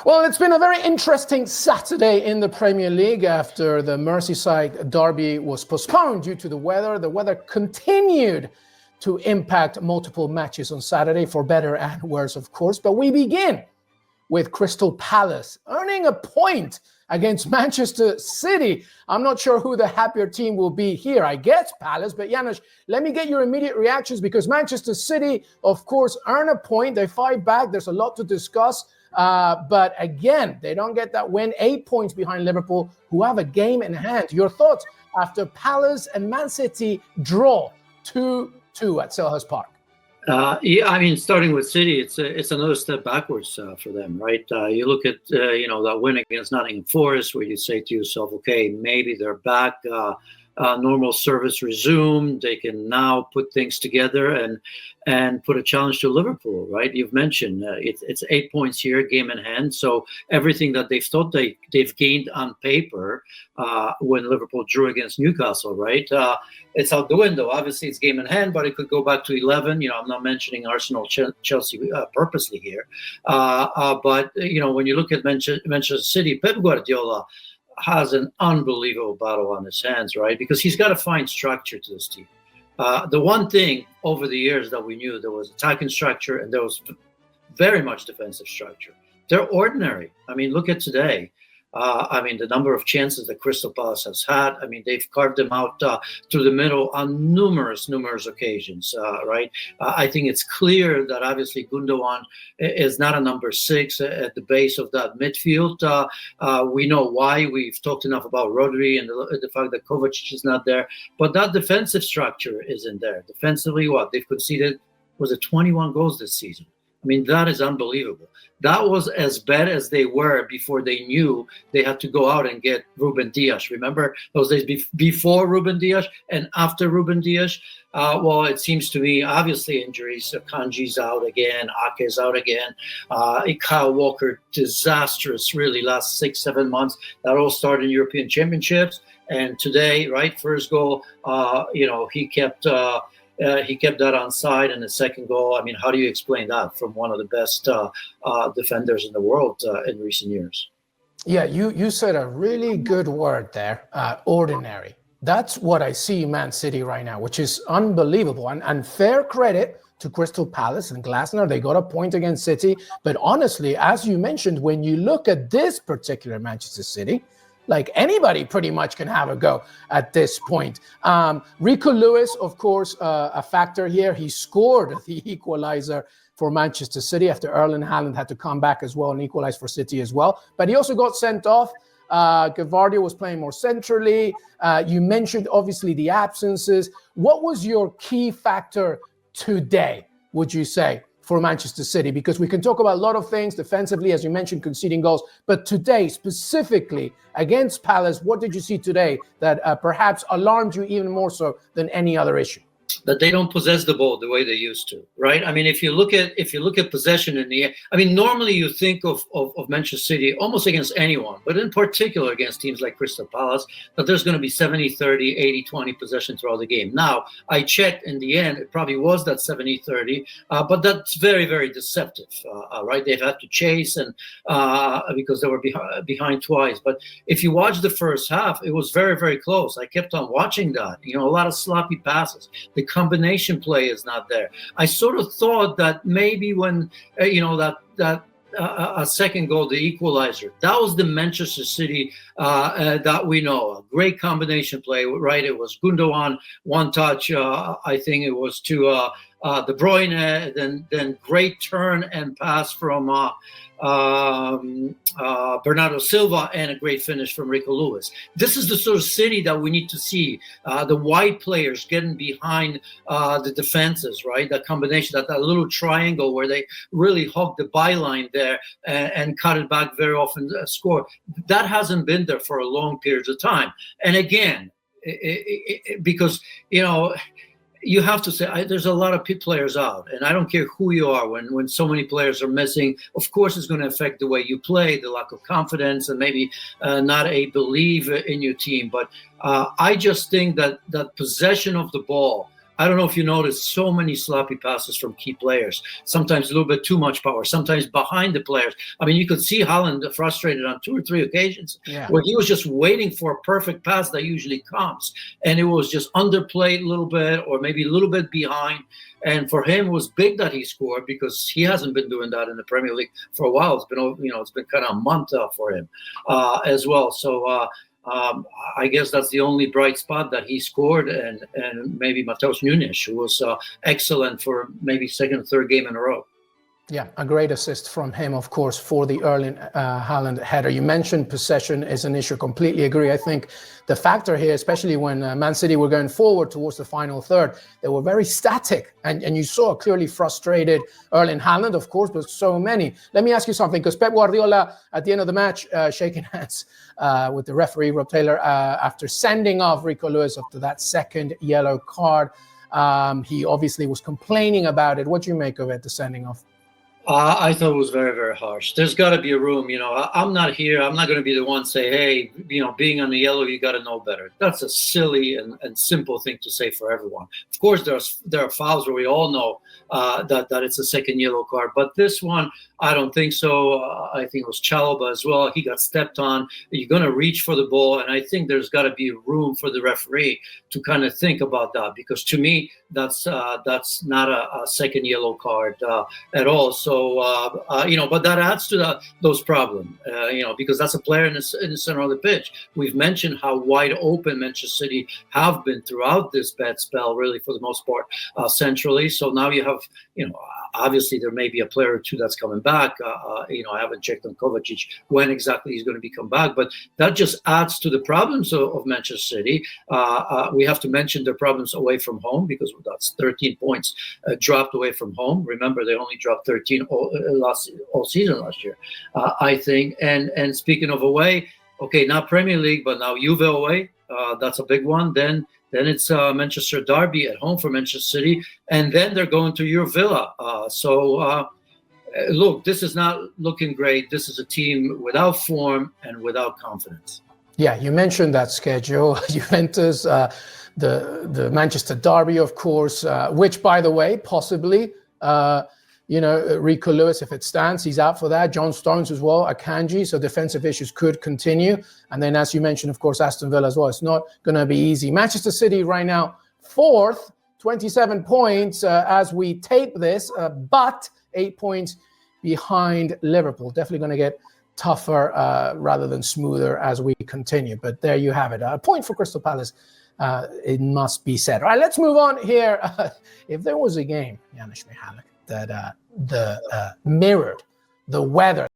Well, it's been a very interesting Saturday in the Premier League after the Merseyside derby was postponed due to the weather. The weather continued to impact multiple matches on Saturday, for better and worse, of course. But we begin with Crystal Palace earning a point against Manchester City. I'm not sure who the happier team will be here. I guess Palace, but Janusz, let me get your immediate reactions because Manchester City, of course, earn a point. They fight back. There's a lot to discuss. But again, they don't get that win. 8 points behind Liverpool, who have a game in hand. Your thoughts after Palace and Man City draw 2-2 at Selhurst Park? Yeah, I mean, starting with City, it's another step backwards for them, right? You look at that win against Nottingham Forest, where you say to yourself, okay, maybe they're back. Normal service resumed. They can now put things together and put a challenge to Liverpool, right? You've mentioned it's 8 points here, game in hand. So everything that they've thought they've gained on paper when Liverpool drew against Newcastle, right? It's out the window. Obviously, it's game in hand, but it could go back to 11. I'm not mentioning Arsenal, Chelsea purposely here. But when you look at Manchester City, Pep Guardiola has an unbelievable battle on his hands, right? Because he's got to find structure to this team. The one thing over the years that we knew, there was attacking structure and there was very much defensive structure. They're ordinary. I mean, look at today. The number of chances that Crystal Palace has had, they've carved them out through the middle on numerous occasions, right? I think it's clear that obviously Gundogan is not a number 6 at the base of that midfield. We know why. We've talked enough about Rodri and the fact that Kovacic is not there. But that defensive structure isn't there. Defensively, they've conceded, was it 21 goals this season? That is unbelievable. That was as bad as they were before they knew they had to go out and get Ruben Dias. Remember those days before Ruben Dias and after Ruben Dias? It seems to me, obviously, injuries. Kanji's out again. Ake's out again. Kyle Walker, disastrous, really, last 6-7 months. That all started in European Championships. And today, right, first goal, he kept that on side in the second goal. How do you explain that from one of the best defenders in the world in recent years? Yeah, you said a really good word there, ordinary. That's what I see Man City right now, which is unbelievable. And fair credit to Crystal Palace and Glasner. They got a point against City. But honestly, as you mentioned, when you look at this particular Manchester City, like anybody pretty much can have a go at this point. Rico Lewis, of course, a factor here. He scored the equalizer for Manchester City after Erling Haaland had to come back as well and equalize for City as well. But he also got sent off. Gavardio was playing more centrally. You mentioned, obviously, the absences. What was your key factor today, would you say, for Manchester City? Because we can talk about a lot of things defensively, as you mentioned, conceding goals. But today, specifically against Palace, what did you see today that perhaps alarmed you even more so than any other issue? That they don't possess the ball the way they used to, right? If you look at possession in the air, normally you think of Manchester City almost against anyone, but in particular against teams like Crystal Palace, that there's going to be 70-30, 80-20 possession throughout the game. Now, I checked in the end, it probably was that 70-30, but that's very, very deceptive, right? They've had to chase and because they were behind twice. But if you watch the first half, it was very, very close. I kept on watching that. A lot of sloppy passes. The combination play is not there. I sort of thought that maybe when a second goal, the equalizer, that was the Manchester City that we know. A great combination play, right? It was Gundogan, one touch. I think it was to De Bruyne, then great turn and pass from Bernardo Silva, and a great finish from Rico Lewis. This is the sort of City that we need to see. The wide players getting behind the defenses, right? That combination, that little triangle where they really hug the byline there and cut it back very often, score. That hasn't been there for a long period of time. And again, because, you have to say there's a lot of players out, and I don't care who you are. When so many players are missing, of course, it's going to affect the way you play, the lack of confidence, and maybe not a belief in your team. But I just think that possession of the ball I don't know if you noticed so many sloppy passes from key players, sometimes a little bit too much power, sometimes behind the players. I mean, you could see Haaland frustrated on 2 or 3 occasions where he was just waiting for a perfect pass that usually comes. And it was just underplayed a little bit or maybe a little bit behind. And for him, it was big that he scored because he hasn't been doing that in the Premier League for a while. It's been kind of a month for him as well. So I guess that's the only bright spot that he scored, and maybe Matheus Nunes, who was excellent for maybe second or third game in a row. Yeah, a great assist from him, of course, for the Erling Haaland header. You mentioned possession is an issue. Completely agree. I think the factor here, especially when Man City were going forward towards the final third, they were very static. And you saw a clearly frustrated Erling Haaland, of course, but so many. Let me ask you something, because Pep Guardiola, at the end of the match, shaking hands with the referee, Rob Taylor, after sending off Rico Lewis after that second yellow card. He obviously was complaining about it. What do you make of it, the sending off? I thought it was very, very harsh. There's got to be a room. I'm not here. I'm not going to be the one say, hey, being on the yellow, you got to know better. That's a silly and simple thing to say for everyone. Of course, there are fouls where we all know that it's a second yellow card. But this one, I don't think so. I think it was Chalobah as well. He got stepped on. You're going to reach for the ball. And I think there's got to be room for the referee to kind of think about that. Because to me, that's not a second yellow card at all. So, but that adds to those problems, because that's a player in the center of the pitch. We've mentioned how wide open Manchester City have been throughout this bad spell, really, for the most part, centrally. So now you have, obviously there may be a player or two that's coming back. I haven't checked on Kovacic when exactly he's going to be come back, but that just adds to the problems of Manchester City. We have to mention their problems away from home, because that's 13 points dropped away from home. Remember, they only dropped 13 all season last year, I think. And speaking of away, okay, not Premier League, but now Juve away. That's a big one. Then it's Manchester derby at home for Manchester City, and then they're going to your Villa. Look, this is not looking great. This is a team without form and without confidence. Yeah, you mentioned that schedule. Juventus, the Manchester derby, of course, which, by the way, possibly, Rico Lewis, if it stands, he's out for that. John Stones as well, Akanji. So defensive issues could continue. And then, as you mentioned, of course, Aston Villa as well. It's not going to be easy. Manchester City right now, 4th, 27 points as we tape this, but 8 points behind Liverpool. Definitely going to get tougher rather than smoother as we continue. But there you have it. A point for Crystal Palace. It must be said. All right, let's move on here. If there was a game, Janusz Michallik, that mirrored the weather